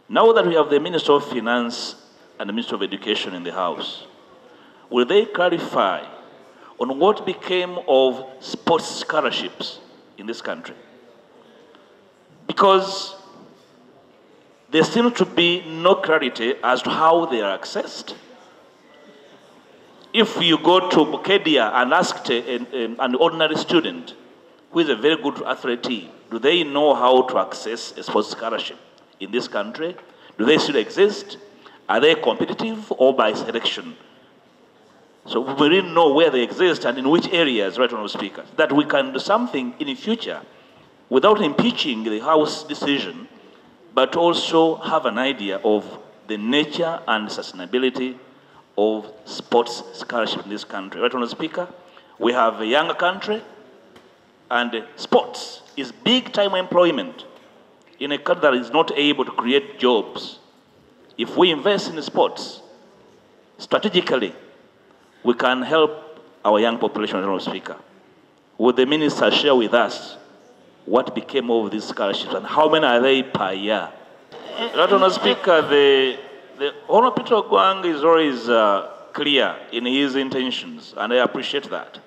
Now that we have the Minister of Finance and the Minister of Education in the House, will they clarify on what became of sports scholarships in this country? Because there seems to be no clarity as to how they are accessed. If you go to Bukedia and ask an ordinary student who is a very good athlete, do they know how to access a sports scholarship in this country? Do they still exist? Are they competitive or by selection? So we really know where they exist and in which areas, right, Honourable Speaker, that we can do something in the future without impeaching the House decision, but also have an idea of the nature and sustainability of sports scholarship in this country. Right, Honourable Speaker, we have a younger country, and sports is big-time employment in a country that is not able to create jobs. If we invest in sports, strategically, we can help our young population, Honourable Speaker. Would the Minister share with us what became of these scholarships and how many are they per year? Honourable Speaker, the Honourable Peter Ogwang is always clear in his intentions, and I appreciate that.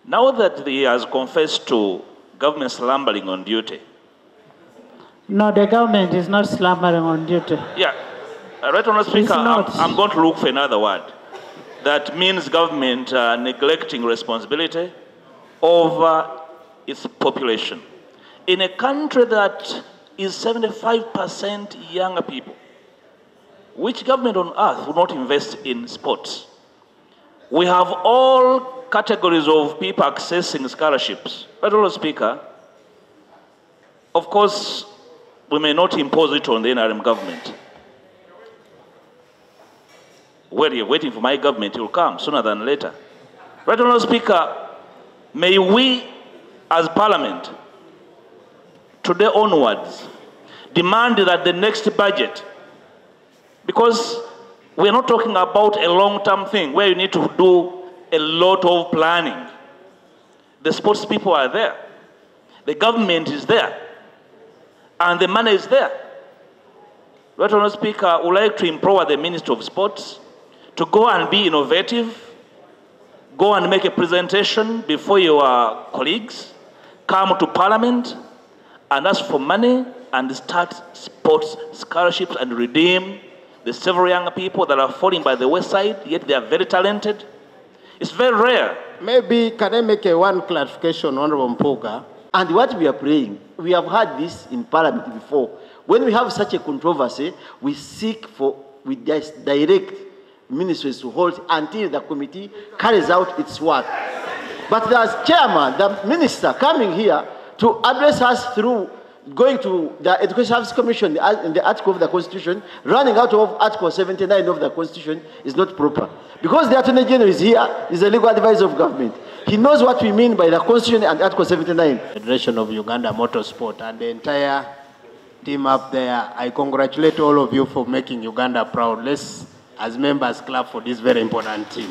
Now that he has confessed to government slumbering on duty. No, the government is not slumbering on duty. Yeah. Right, Honourable Speaker, I'm going to look for another word. That means government neglecting responsibility over its population. In a country that is 75% younger people, which government on earth will not invest in sports? We have all categories of people accessing scholarships. Right, Honourable Speaker, of course, we may not impose it on the NRM government. Where you're waiting for my government, it will come sooner than later. Right, Honourable Speaker, may we as Parliament, today onwards, demand that the next budget, because we're not talking about a long-term thing where you need to do a lot of planning. The sports people are there. The government is there. And the money is there. Right, Honourable Speaker, I would like to implore the Minister of Sports to go and be innovative, go and make a presentation before your colleagues, come to Parliament and ask for money and start sports scholarships and redeem the several young people that are falling by the wayside, yet they are very talented. It's very rare. Maybe, can I make one clarification, Honourable Mpuuga? And what we are praying, we have had this in Parliament before. When we have such a controversy, we just direct ministries to hold until the committee carries out its work. But as chairman, the minister coming here to address us through going to the Education Service Commission in the article of the Constitution, running out of Article 79 of the Constitution is not proper. Because the Attorney General is here, is a legal advisor of government. He knows what we mean by the Constitution and Article 79. Federation of Uganda Motorsport and the entire team up there, I congratulate all of you for making Uganda proud. Let's, as members, clap for this very important team.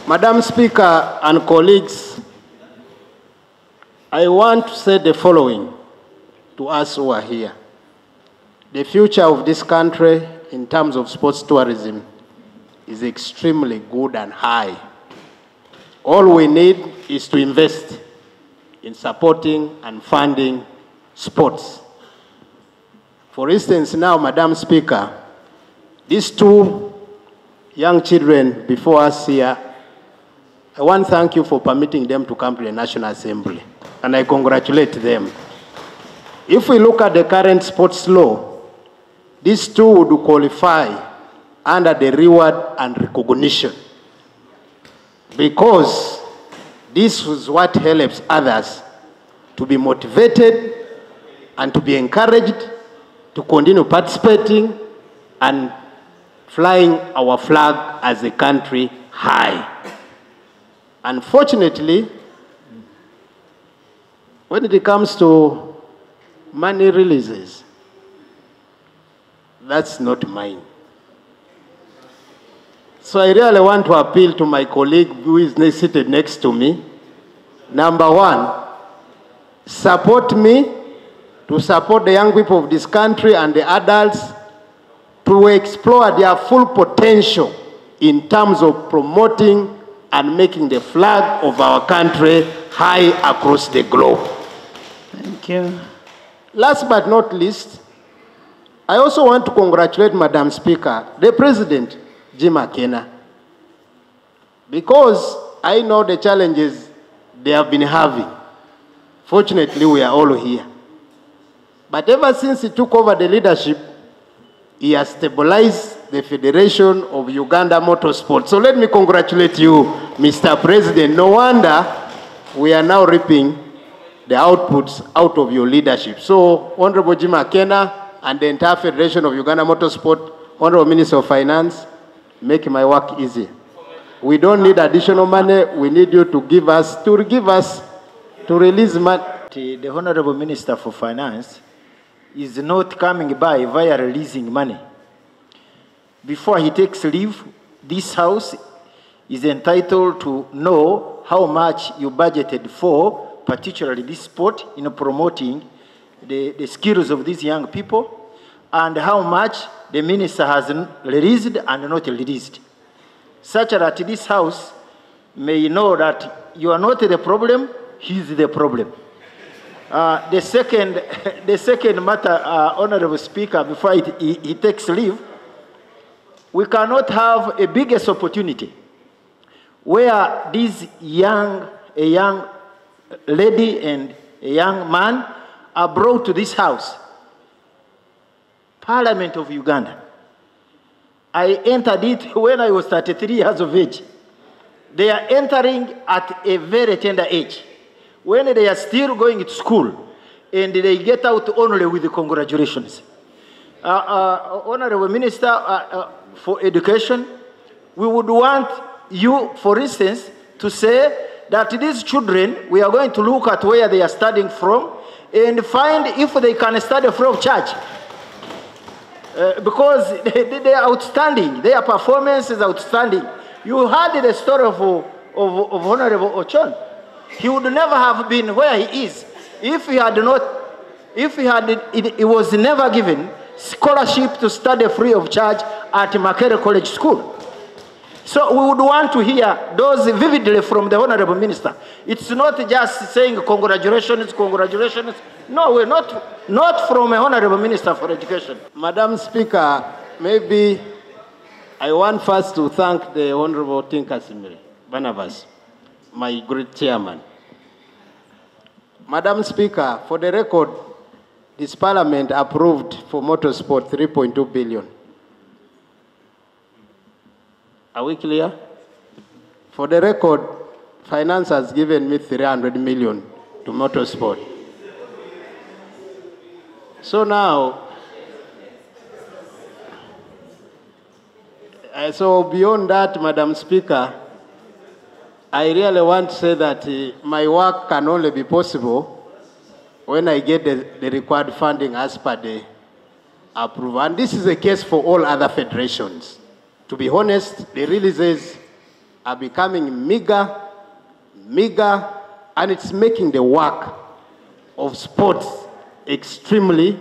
Madam Speaker and colleagues, I want to say the following to us who are here. The future of this country in terms of sports tourism is extremely good and high. All we need is to invest in supporting and funding sports. For instance, now, Madam Speaker, these two young children before us here, I want to thank you for permitting them to come to the National Assembly, and I congratulate them. If we look at the current sports law, these two would qualify under the reward and recognition, because this is what helps others to be motivated and to be encouraged to continue participating and flying our flag as a country high. Unfortunately, when it comes to money releases, that's not mine. So I really want to appeal to my colleague who is seated next to me. Number one, support me to support the young people of this country and the adults to explore their full potential in terms of promoting and making the flag of our country high across the globe. Thank you. Last but not least, I also want to congratulate Madam Speaker, the President, Jim McKenna, because I know the challenges they have been having. Fortunately, we are all here. But ever since he took over the leadership, he has stabilized the Federation of Uganda Motorsport. So let me congratulate you, Mr. President. No wonder we are now reaping the outputs out of your leadership. So, Honorable Jim McKenna and the entire Federation of Uganda Motorsport, Honorable Minister of Finance, make my work easy. We don't need additional money. We need you to give us, to release money. The Honorable Minister for Finance is not coming by via releasing money. Before he takes leave, this House is entitled to know how much you budgeted for, particularly this sport, in promoting the skills of these young people, and how much the Minister has released and not released, such that this House may know that you are not the problem, he is the problem. The second matter, Honorable Speaker, before he takes leave, we cannot have a biggest opportunity where a young lady and a young man are brought to this House, Parliament of Uganda. I entered it when I was 33 years of age. They are entering at a very tender age, when they are still going to school, and they get out only with the congratulations. Honorable Minister for Education, we would want you, for instance, to say that these children, we are going to look at where they are studying from and find if they can study free of charge. Because they are outstanding. Their performance is outstanding. You heard the story of Honorable Ochon. He would never have been where he is if he was never given scholarship to study free of charge at Makerere College School. So we would want to hear those vividly from the Honorable Minister. It's not just saying congratulations, congratulations. No, we're not from a Honorable Minister for Education. Madam Speaker, maybe I want first to thank the Honorable Tinkasimire Barnabas, my great chairman. Madam Speaker, for the record, this Parliament approved for motorsport 3.2 billion. Are we clear? For the record, Finance has given me 300 million to motorsport. So now, so beyond that, Madam Speaker, I really want to say that my work can only be possible when I get the required funding as per the approval. And this is the case for all other federations. To be honest, the releases are becoming meager, and it's making the work of sports extremely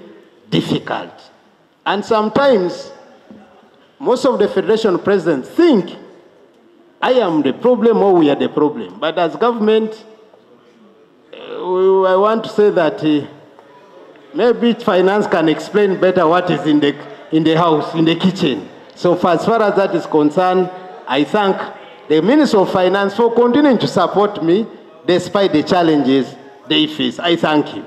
difficult. And sometimes, most of the federation presidents think I am the problem or we are the problem. But as government, I want to say that maybe finance can explain better what is in the house, in the kitchen. So as far as that is concerned, I thank the Minister of Finance for continuing to support me despite the challenges they face. I thank you.